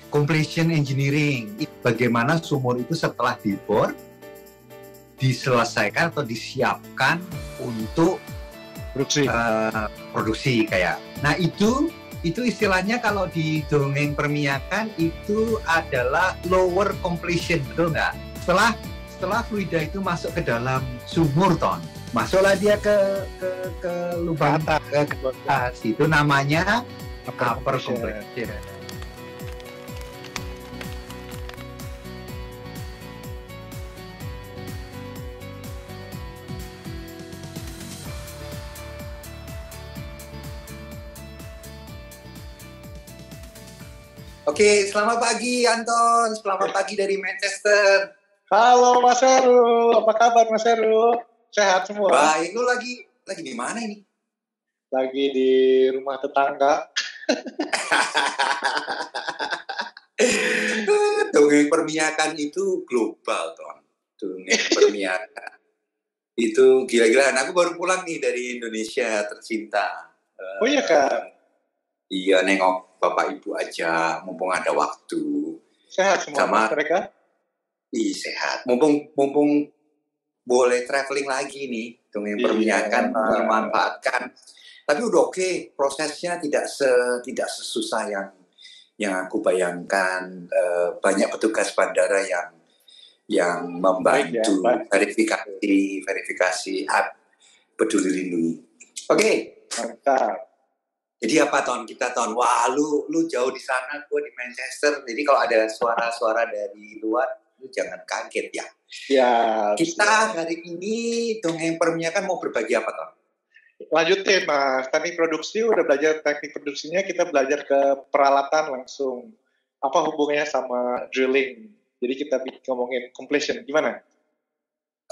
Completion engineering, bagaimana sumur itu setelah dibor diselesaikan atau disiapkan untuk produksi kayak. Nah itu istilahnya kalau di dongeng permiyakan itu adalah lower completion, betul nggak? Setelah fluida itu masuk ke dalam sumur, masuklah dia ke lubang ke atas, itu namanya upper completion. Oke, selamat pagi Anton. Selamat pagi dari Manchester. Halo Mas Heru, apa kabar Mas Heru? Sehat semua? Baik, lu lagi di mana ini? Lagi di rumah tetangga. Dongeng permiyakan itu global, Ton. Dongeng permiyakan. Itu gila-gilaan. Aku baru pulang nih dari Indonesia tercinta. Oh iya Kak? Iya, nengok Bapak Ibu aja, mumpung ada waktu. Sehat semua sama mereka? Iya, sehat. Mumpung boleh traveling lagi nih, dongeng permiyakan memanfaatkan. Tapi udah oke, prosesnya tidak sesusah yang aku bayangkan. Banyak petugas bandara yang membantu verifikasi app Peduli Lindungi. Oke. Mantap. Jadi apa wah lu jauh di sana, gue di Manchester. Jadi kalau ada suara-suara dari luar, lu jangan kaget ya. Ya. Kita hari ini dongeng permiyakan mau berbagi apa, Ton? Lanjutin Mas, teknik produksi udah belajar teknik produksinya, kita belajar ke peralatan langsung. Apa hubungannya sama drilling? Jadi kita ngomongin completion, gimana?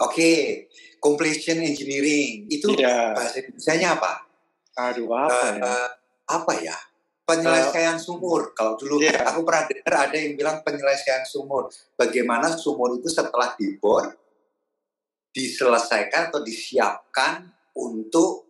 Oke, completion engineering itu bahasa Indonesia-nya apa? Aduh, apa ya? Penyelesaian sumur. Kalau dulu aku pernah dengar ada yang bilang penyelesaian sumur. Bagaimana sumur itu setelah dibor diselesaikan atau disiapkan untuk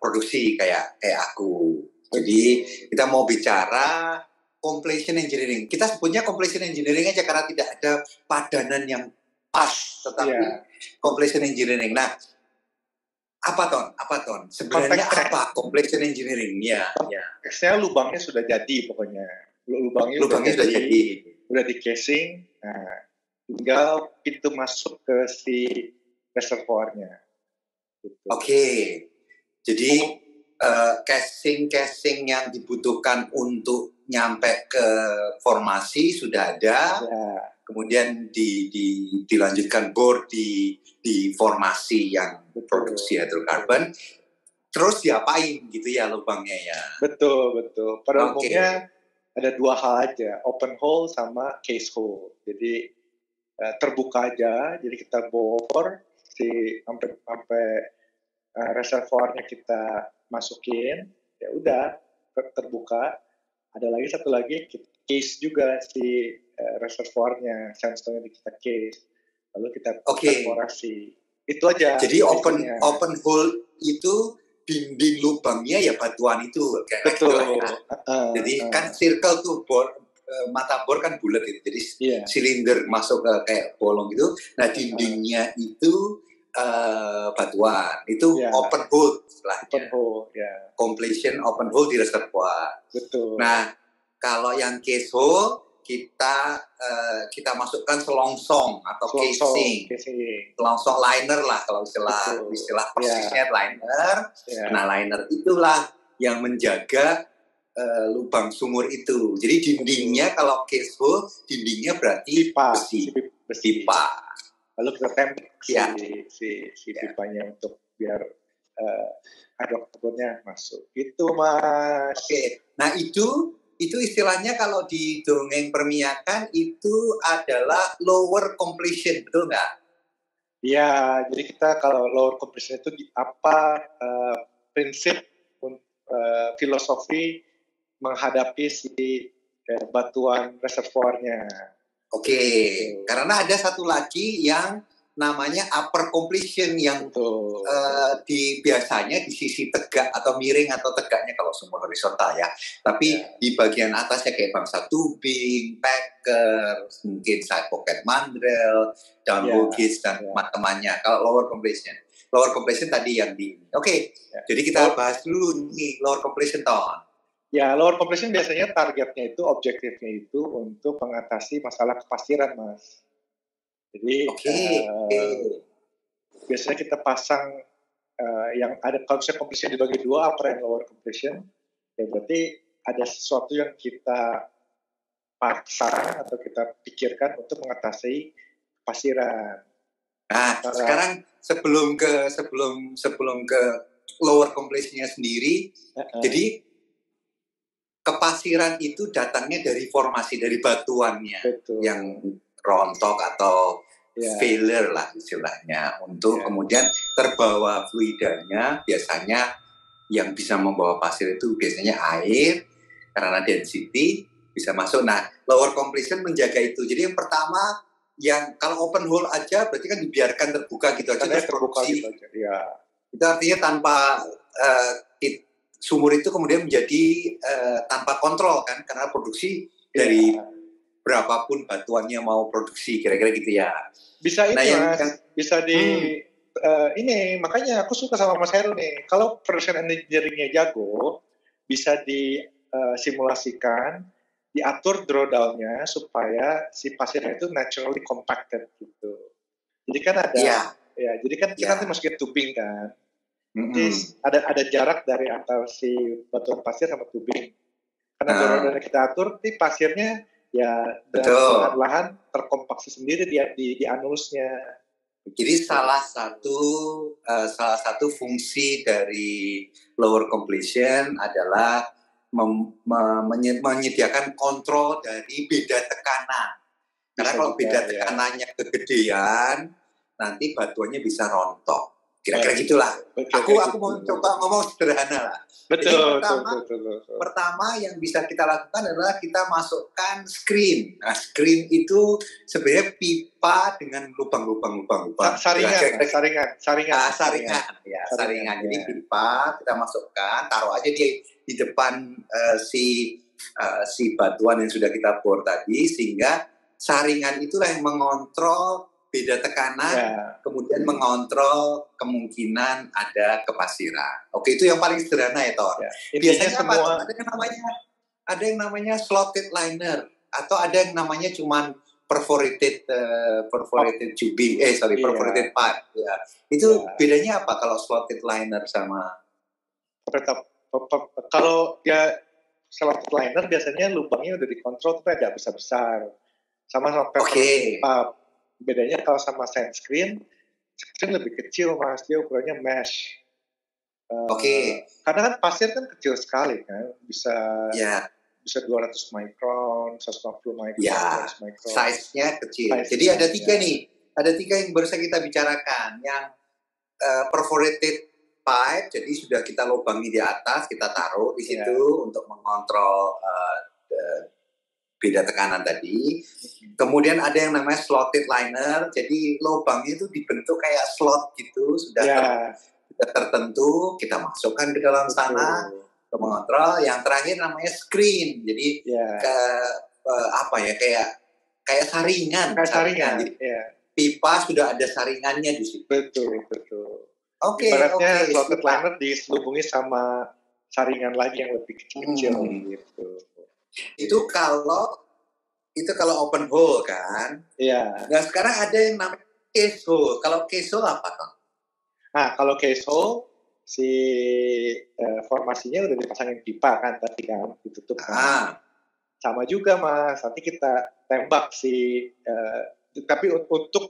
produksi kayak aku. Jadi kita mau bicara completion engineering. Kita sebutnya completion engineering aja karena tidak ada padanan yang pas, tetapi completion engineering. Nah, apa ton? Sebenarnya apa completion engineering? Ya. Saya lubangnya sudah jadi pokoknya. Lubangnya sudah jadi. Udah di casing. Nah, tinggal pintu masuk ke si reservoirnya. Gitu. Oke. Jadi casing yang dibutuhkan untuk nyampe ke formasi sudah ada. Ya. Kemudian dilanjutkan bor di formasi yang produksi hidrokarbon, terus diapain gitu ya lubangnya ya? Betul. Pada umumnya ada dua hal aja, open hole sama case hole. Jadi terbuka aja, jadi kita bor sampai reservoirnya kita masukin, ya udah terbuka. Ada lagi satu lagi case juga si reservoirnya, sensornya kita case, lalu kita perforasi. Itu aja. Jadi open hole itu dinding lubangnya ya batuan itu kayak betul. Gitu. Jadi kan circle tuh mata bor kan bulat gitu. Jadi silinder masuk ke kayak bolong gitu. Nah dindingnya itu batuan. Itu open hole istilahnya. Open hole, completion open hole di reservoir. Betul. Nah kalau yang case hole kita masukkan selongsong atau casing. Selongsong liner lah kalau istilah persisnya liner. Nah liner itulah yang menjaga lubang sumur itu. Jadi dindingnya kalau case hole, dindingnya berarti besi. Pipa. Lalu kita tempel si pipanya untuk biar hidrokarbonnya masuk. Itu Mas. Oke. Nah itu istilahnya kalau di dongeng permiyakan itu adalah lower completion, betul nggak? Iya, jadi kita kalau lower completion itu apa prinsip filosofi menghadapi si batuan reservoirnya. Oke. Karena ada satu lagi yang namanya upper completion yang biasanya di sisi tegak atau miring atau tegaknya kalau sumur horizontal ya. Tapi di bagian atasnya kayak bangsa tubing, packer, mungkin side pocket mandrel, downhole gauge dan teman-temannya. Kalau lower completion tadi yang di. Oke. Jadi kita bahas dulu nih lower completion Ton. Ya, lower completion biasanya targetnya itu, objektifnya itu untuk mengatasi masalah kepasiran, Mas. Jadi biasanya kita pasang yang ada, kalau misalnya completion dibagi dua, upper and lower completion, ya berarti ada sesuatu yang kita paksa atau kita pikirkan untuk mengatasi kepasiran. Nah, sekarang sebelum ke lower completion-nya sendiri, jadi kepasiran itu datangnya dari formasi, dari batuannya. Betul. Yang rontok atau failure lah istilahnya. Untuk kemudian terbawa fluidanya, biasanya yang bisa membawa pasir itu biasanya air, karena density bisa masuk. Nah, lower completion menjaga itu. Jadi yang pertama, yang kalau open hole aja berarti kan dibiarkan terbuka gitu aja, terus produksi. Gitu aja. Ya. Itu artinya tanpa sumur itu kemudian menjadi tanpa kontrol kan, karena produksi dari berapapun batuannya mau produksi, kira-kira gitu ya. Bisa ini Mas, bisa di ini, makanya aku suka sama Mas Heru nih. Kalau production engineering-nya jago, bisa disimulasikan, diatur drawdown-nya supaya si pasirnya itu naturally compacted gitu. Jadi kan ada, jadi kan kita nanti masukin tubing kan. Jadi ada jarak dari antara si batuan pasir sama tubing. Karena drawdown kita atur, di pasirnya ya perlahan-lahan terkompaksi sendiri di anulusnya. Jadi salah satu fungsi dari lower completion adalah menyediakan kontrol dari beda tekanan. Karena kalau beda tekanannya kegedean, nanti batuannya bisa rontok. Kira-kira gitulah. Aku mau coba ngomong sederhana lah. Betul. Pertama yang bisa kita lakukan adalah kita masukkan screen. Nah, screen itu sebenarnya pipa dengan lubang-lubang. Saringan. Jadi pipa kita masukkan, taruh aja di depan si batuan yang sudah kita bor tadi, sehingga saringan itulah yang mengontrol beda tekanan, kemudian mengontrol kemungkinan ada kepasiran. Oke, itu yang paling sederhana ya, Tor. Biasanya semua ada yang namanya slotted liner, atau ada yang namanya cuman perforated tubing, perforated pipe. Ya. Itu bedanya apa kalau slotted liner sama? Kalau slotted liner biasanya lubangnya udah dikontrol, tapi agak besar-besar. Sama perforated pipe. Bedanya kalau sama screen lebih kecil, Mas, dia ukurannya mesh. Karena kan pasir kan kecil sekali kan, bisa 200 micron, 150 micron, 100 micron. Size-nya kecil. Jadi ada tiga yang baru saja kita bicarakan. Yang perforated pipe, jadi sudah kita lubangi di atas, kita taruh di situ untuk mengontrol beda tekanan tadi. Kemudian ada yang namanya slotted liner, jadi lubangnya itu dibentuk kayak slot gitu, sudah tertentu, kita masukkan ke dalam sana untuk mengontrol. Yang terakhir namanya screen, jadi kayak saringan. Jadi, pipa sudah ada saringannya di situ. Betul. Ibaratnya slotted liner diselubungi sama saringan lagi yang lebih kecil gitu. Itu kalau open hole kan. Iya. Nah, sekarang ada yang namanya case hole. Kalau case hole apa, Kang? Nah, kalau case hole si formasinya udah dipasangin pipa kan tadi kan, ditutup kan. Sama juga, Mas. Nanti kita tembak tapi untuk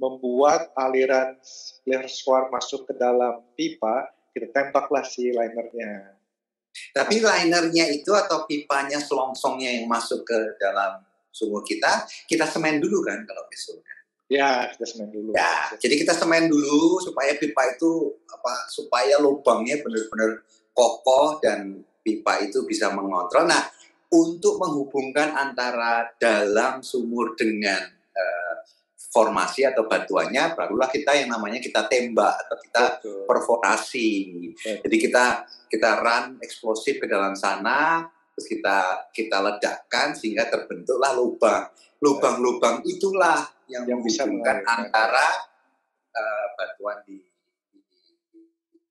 membuat aliran reservoir masuk ke dalam pipa, kita tembaklah si linernya. Tapi linernya itu atau pipanya selongsongnya yang masuk ke dalam sumur kita semen dulu kan kalau besok. Ya, kita semen dulu. Ya, jadi kita semen dulu supaya pipa itu supaya lubangnya benar-benar kokoh dan pipa itu bisa mengontrol. Nah, untuk menghubungkan antara dalam sumur dengan formasi atau batuannya, barulah kita yang namanya kita tembak atau kita perforasi. Jadi kita run eksplosif ke dalam sana, terus kita ledakkan sehingga terbentuklah lubang. Lubang-lubang itulah yang bisa menghubungkan antara batuan di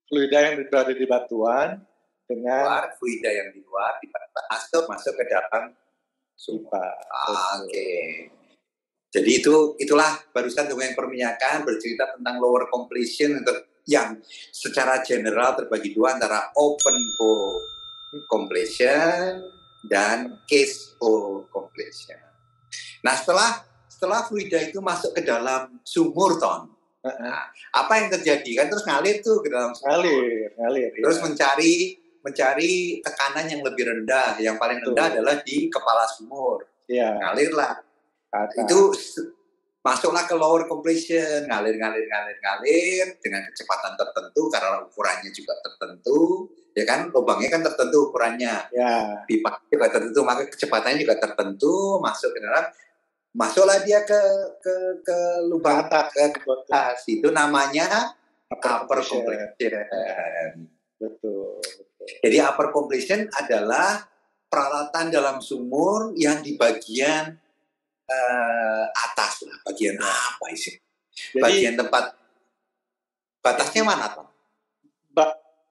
fluida yang berada di batuan dengan fluida yang di luar masuk ke dalam sumber. Oke. Jadi itulah barusan dongeng perminyakan bercerita tentang lower completion yang secara general terbagi dua antara open hole completion dan case hole completion. Nah setelah fluida itu masuk ke dalam sumur Ton, nah, apa yang terjadi kan terus ngalir tuh ke dalam sumur. Ngalir. Terus mencari tekanan yang lebih rendah, yang paling rendah adalah di kepala sumur. Ngalirlah. Itu masuklah ke lower completion, ngalir dengan kecepatan tertentu karena ukurannya juga tertentu, ya kan, lubangnya kan tertentu ukurannya, pipa juga tertentu, maka kecepatannya juga tertentu, masuk ke dalam, masuklah dia ke lubang atas, itu namanya upper completion. Betul. Jadi upper completion adalah peralatan dalam sumur yang di bagian atas lah, bagian apa sih? Bagian tempat batasnya mana Pak?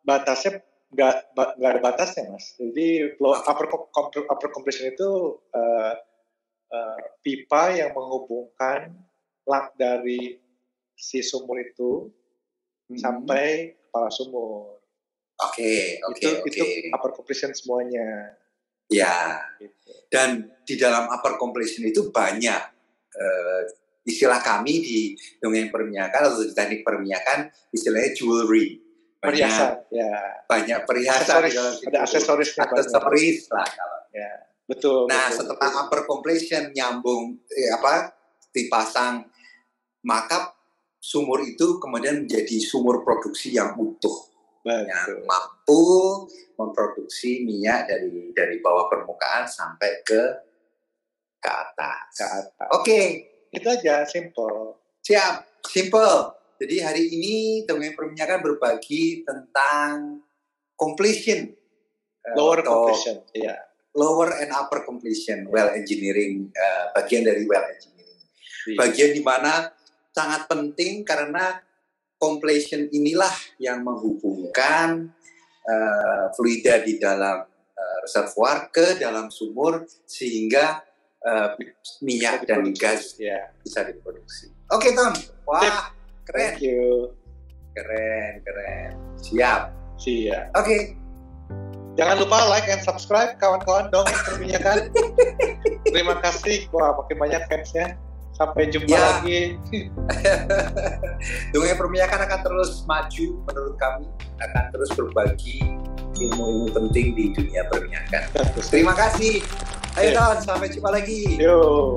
Batasnya nggak ada batasnya Mas. Jadi upper compression itu pipa yang menghubungkan lak dari si sumur itu sampai kepala sumur. Oke. Itu upper compression semuanya. Ya. Gitu. Dan di dalam upper completion itu banyak istilah kami di dongeng perminyakan atau di teknik perminyakan istilahnya jewelry. Banyak perhiasan. Ada aksesoris lah kalau. Betul. Nah, setelah upper completion nyambung dipasang, maka sumur itu kemudian menjadi sumur produksi yang utuh. Yang mampu memproduksi minyak dari bawah permukaan sampai ke atas. Oke. Itu aja, simple. Siap, simple. Jadi hari ini dongeng perminyakan berbagi tentang completion. Lower completion, Lower and upper completion, well engineering, bagian dari well engineering. Bagian di mana sangat penting karena completion inilah yang menghubungkan fluida di dalam reservoir ke dalam sumur sehingga minyak dan gas bisa diproduksi. Oke Tom, wah keren. Thank you. Keren. Siap. Oke. Jangan lupa like and subscribe kawan-kawan dongeng perminyakan. Terima kasih, wah makin banyak fansnya. Sampai jumpa lagi. Dongeng perminyakan akan terus maju menurut kami, akan terus berbagi ilmu-ilmu penting di dunia perminyakan. Terima kasih. Ayo Don, sampai jumpa lagi. Yo.